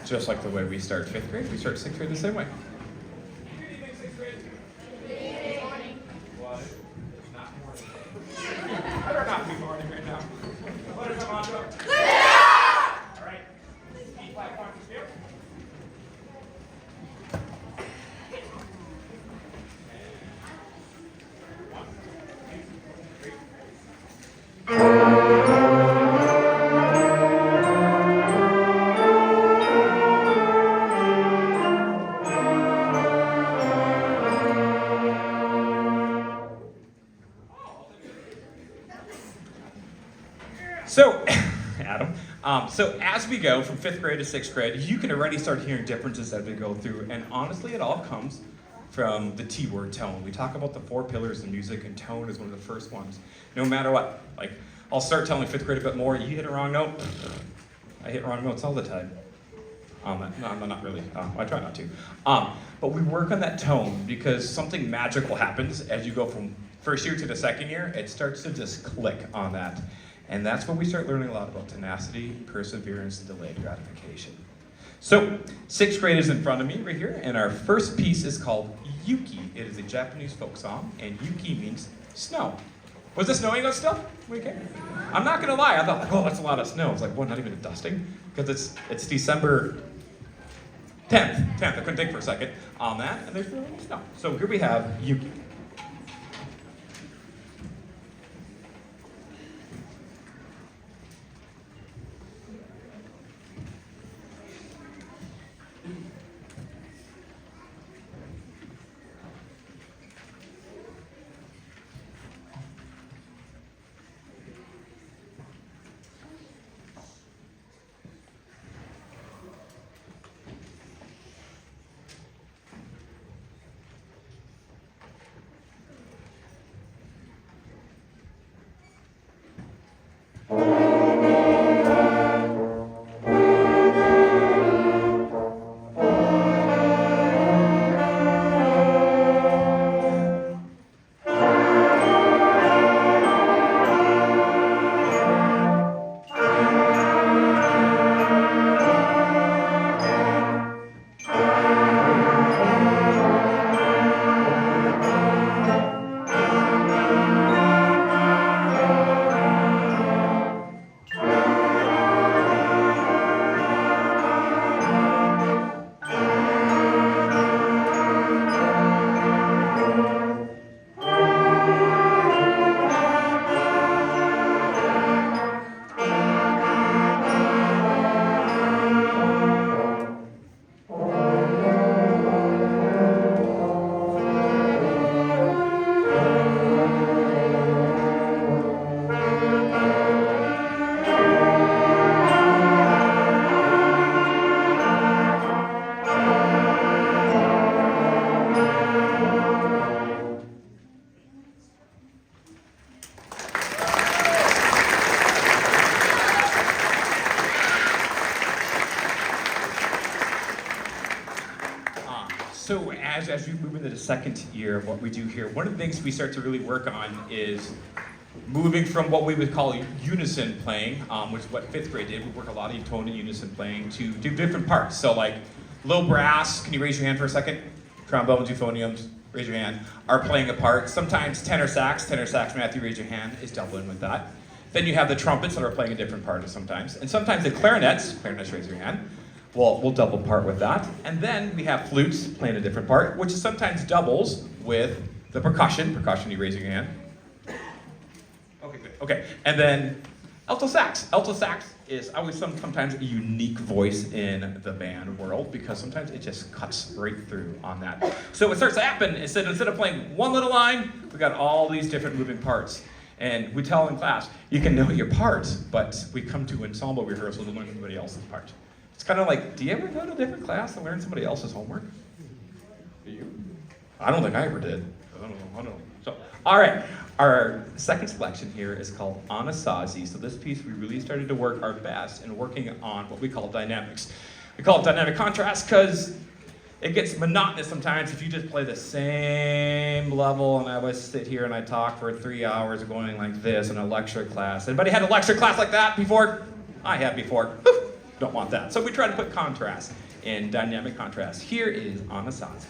Just like the way we start 5th grade, we start 6th grade the same way. Better not be morning right now. What is come on to it? All right. E-flat punches here. One, two, three. So, Adam, so as we go from 5th grade to 6th grade, you can already start hearing differences as we go through, and honestly, it all comes from the T word, tone. We talk about the 4 pillars of music, and tone is one of the first ones. No matter what, like, I'll start telling 5th grade a bit more, you hit a wrong note, I hit wrong notes all the time. No, not really, I try not to. But we work on that tone because something magical happens as you go from first year to the second year, it starts to just click on that. And that's when we start learning a lot about tenacity, perseverance, and delayed gratification. So, 6th grade is in front of me right here, and our first piece is called Yuki. It is a Japanese folk song, and Yuki means snow. Was it snowing out still? Okay. I'm not gonna lie, I thought, oh, that's a lot of snow. It's like, what, not even a dusting? Because it's December 10th. I couldn't think for a second on that, and there's no snow. So here we have Yuki. So as we move into the second year of what we do here, one of the things we start to really work on is moving from what we would call unison playing, which is what 5th grade did. We work a lot of tone and unison playing to do different parts. So like low brass, can you raise your hand for a second? Trombones, euphoniums, raise your hand, are playing a part. Sometimes tenor sax, Matthew, raise your hand, is doubling with that. Then you have the trumpets that are playing a different part sometimes. And sometimes the clarinets, raise your hand, we'll double part with that. And then we have flutes playing a different part, which is sometimes doubles with the percussion, you raise your hand. Okay, good, okay. And then alto sax. Alto sax is always sometimes a unique voice in the band world because sometimes it just cuts right through on that. So what starts to happen is that instead of playing one little line, we got all these different moving parts. And we tell in class, you can know your parts, but we come to ensemble rehearsal to learn everybody else's part. It's kind of like, do you ever go to a different class and learn somebody else's homework? Do you? I don't think I ever did. I don't know. So, all right, our second selection here is called Anasazi. So this piece, we really started to work our best in working on what we call dynamics. We call it dynamic contrast because it gets monotonous sometimes if you just play the same level and I would sit here and I talk for 3 hours going like this in a lecture class. Anybody had a lecture class like that before? I have before. don't want that. So we try to put contrast and dynamic contrast. Here is Anasazi.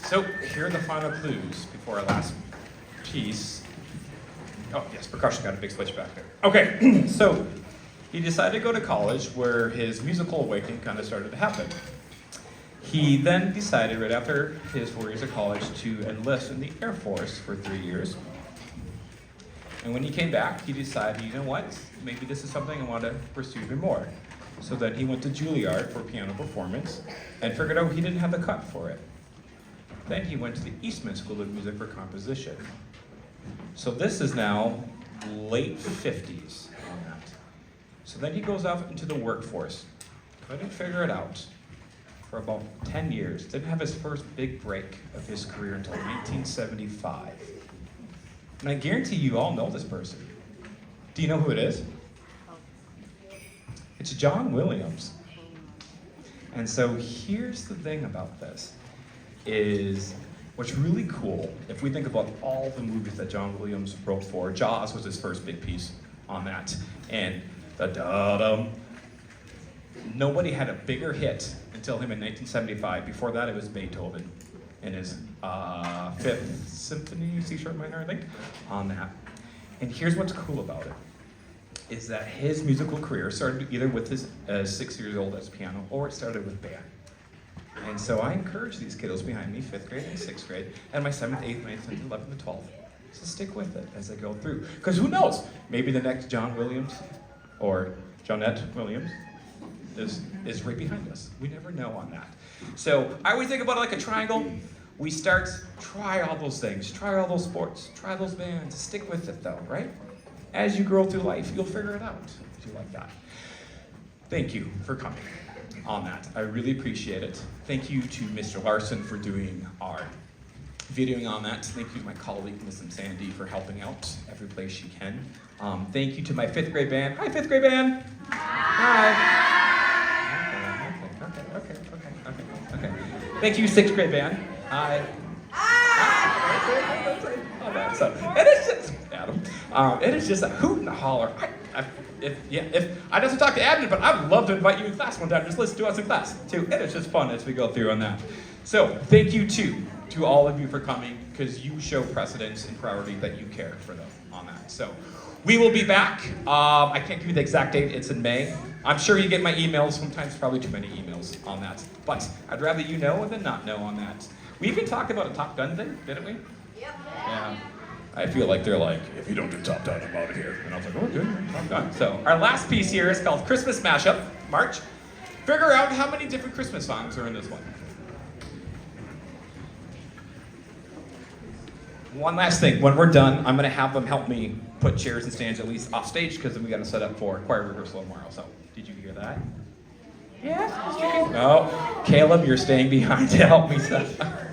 So here are the final clues before our last piece. Oh yes, percussion got a big switch back there. Okay, so he decided to go to college where his musical awakening kind of started to happen. He then decided right after his 4 years of college to enlist in the Air Force for 3 years. And when he came back, he decided, you know what, maybe this is something I want to pursue even more. So then he went to Juilliard for piano performance and figured out he didn't have the cut for it. Then he went to the Eastman School of Music for composition. So this is now late 50s on that. So then he goes out into the workforce, couldn't figure it out for about 10 years. Didn't have his first big break of his career until 1975. And I guarantee you all know this person. Do you know who it is? It's John Williams. And so here's the thing about this, is what's really cool, if we think about all the movies that John Williams wrote for, Jaws was his first big piece on that, and the da-dum. Nobody had a bigger hit until him in 1975. Before that, it was Beethoven in his Fifth Symphony, C-sharp minor, I think, on that. And here's what's cool about it, is that his musical career started either with his 6 years old as piano, or it started with band. And so I encourage these kiddos behind me, 5th grade and 6th grade, and my 7th, 8th, 9th, 10th, 11th, and 12th, So stick with it as they go through. Because who knows? Maybe the next John Williams or Jonette Williams is right behind us. We never know on that. So I always think about it like a triangle. We start, try all those things, try all those sports, try those bands, stick with it though, right? As you grow through life, you'll figure it out if you like that. Thank you for coming on that. I really appreciate it. Thank you to Mr. Larson for doing our videoing on that. Thank you to my colleague, Miss Sandy, for helping out every place she can. Thank you to my 5th grade band. Hi, 5th grade band. Hi. Okay. Thank you, 6th grade band. Hi. So it is just Adam. It is just a hoot and a holler. If I doesn't talk to admin, but I'd love to invite you in class one time. Just listen to us in class too. It is just fun as we go through on that. So thank you to all of you for coming, because you show precedence and priority that you care for them on that. So we will be back. I can't give you the exact date. It's in May. I'm sure you get my emails. Sometimes probably too many emails on that. But I'd rather you know than not know on that. We even talked about a Top Gun thing, didn't we? Yep. Yeah. I feel like they're like, if you don't do Top Gun, I'm out of here. And I was like, oh, good, Top Gun. So our last piece here is called Christmas Mashup, March. Figure out how many different Christmas songs are in this one. One last thing, when we're done, I'm gonna have them help me put chairs and stands at least off stage, because then we gotta set up for choir rehearsal tomorrow. So, did you hear that? Yes? No, Caleb, you're staying behind to help me set up.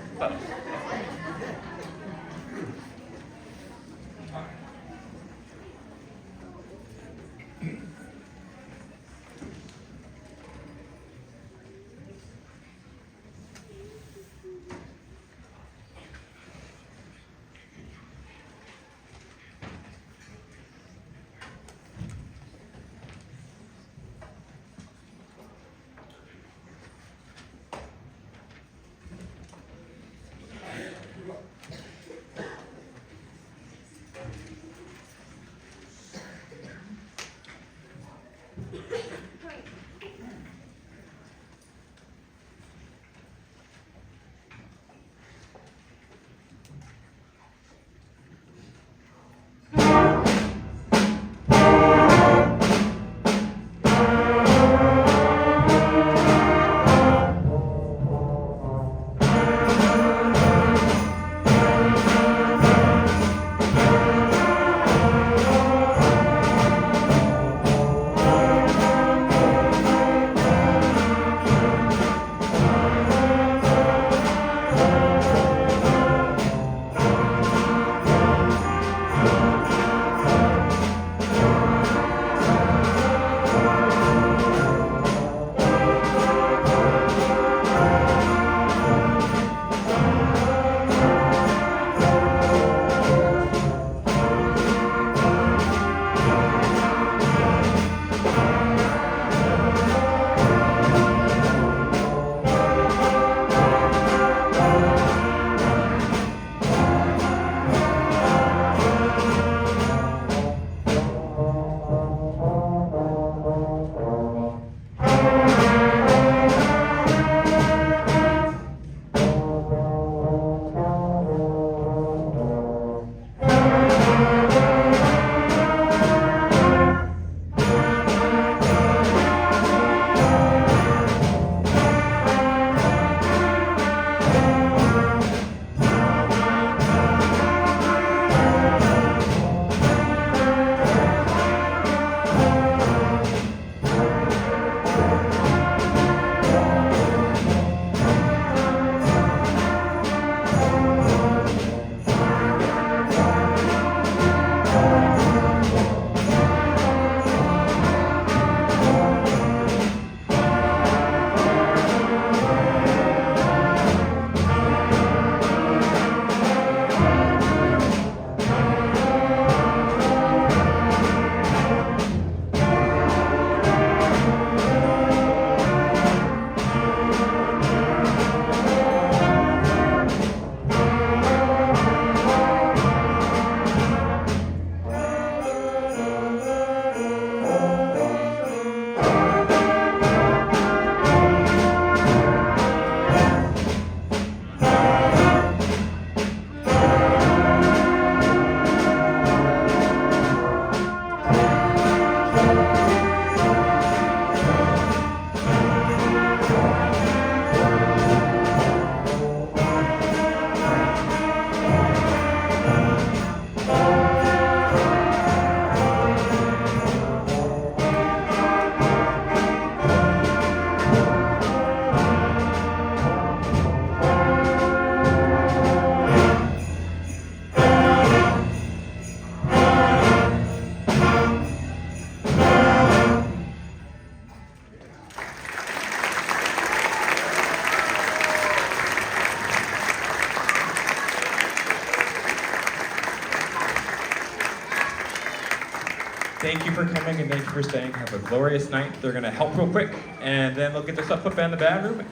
Thank you for coming and thank you for staying. Have a glorious night. They're gonna help real quick, and then they'll get their stuff put back in the bad room.